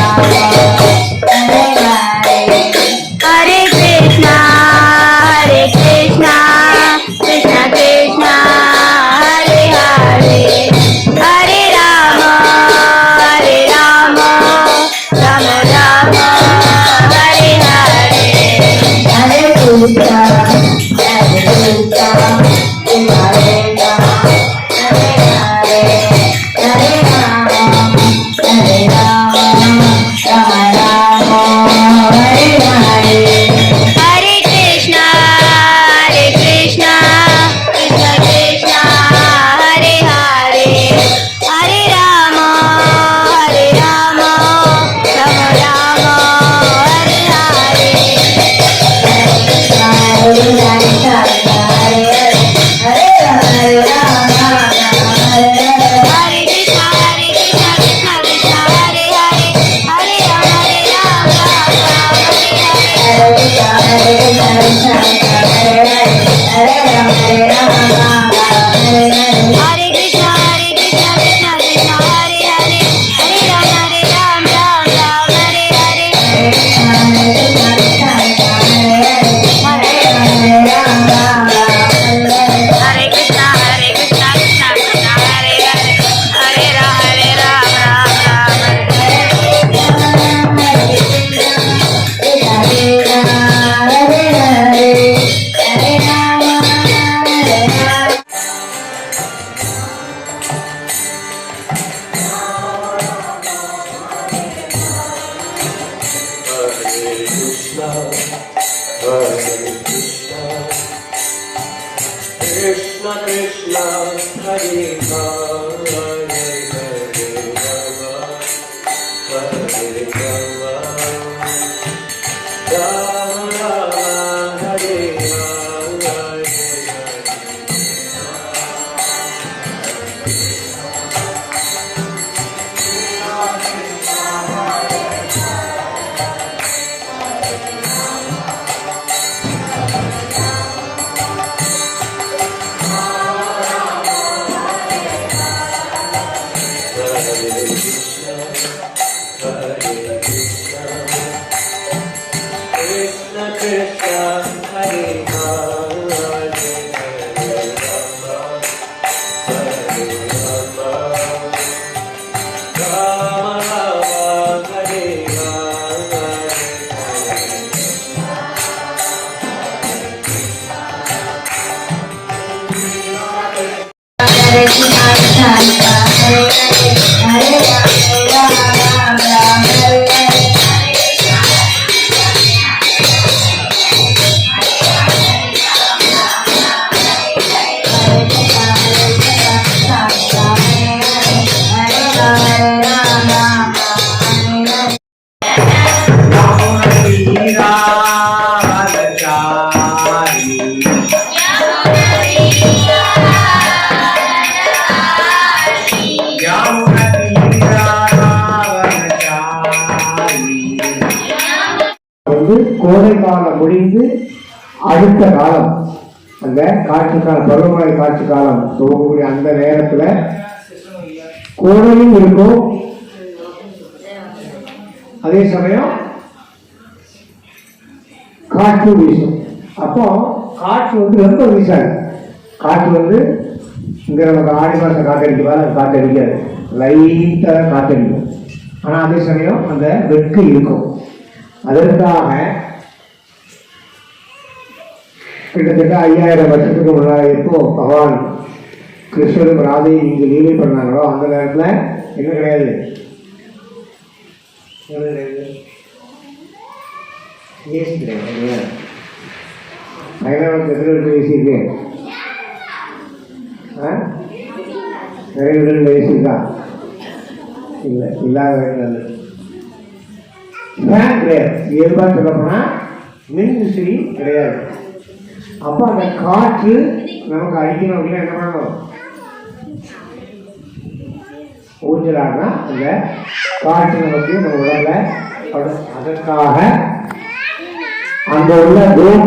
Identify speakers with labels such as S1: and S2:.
S1: Krishna Krishna Hare Hare Hare Rama Hare Rama Rama Rama Hare Hare
S2: கோடை காலம் முடிந்து அடுத்த காலம் அந்த காற்று காலம் பருவமழை காற்று காலம் துவங்கக்கூடிய அந்த நேரத்துல கோடையும் இருக்கும், அதே சமயம் காற்று வீசும். அப்போ காற்று ரொம்ப வீசாது. காற்று இங்க நமக்கு ஆடி மாசம் காற்றடிக்குவாரு, அது காற்றடிக்காது, லைட்டா காற்றடிக்கும். ஆனா அதே சமயம் அந்த வெட்கு இருக்கும். அதற்காக கிட்டத்தட்ட 5000 வருஷத்துக்கு முன்னாடி எப்போ பகவான் கிருஷ்ணரும் ராதையும் இங்கு லீலை பண்ணாங்களோ அந்த நேரத்துல என்ன கிடையாது, ஏசி கிடையாது. பயணம் எதிர்த்து ஏசி இருக்கு, நிறைய வீடுகள் ஏசி இருக்கா? இல்லை, இல்லாத கிடையாது. இயல்பா சொல்லப்போனா மின் விசிறி கிடையாது. அப்ப அந்த காற்று நமக்கு அடிக்கணும் அப்படின்னா என்ன பண்ணணும்? ஊஞ்சலாடுனா அந்த காற்று நமக்கு நம்ம உடம்புல அதற்காக அந்த உள்ள கோபி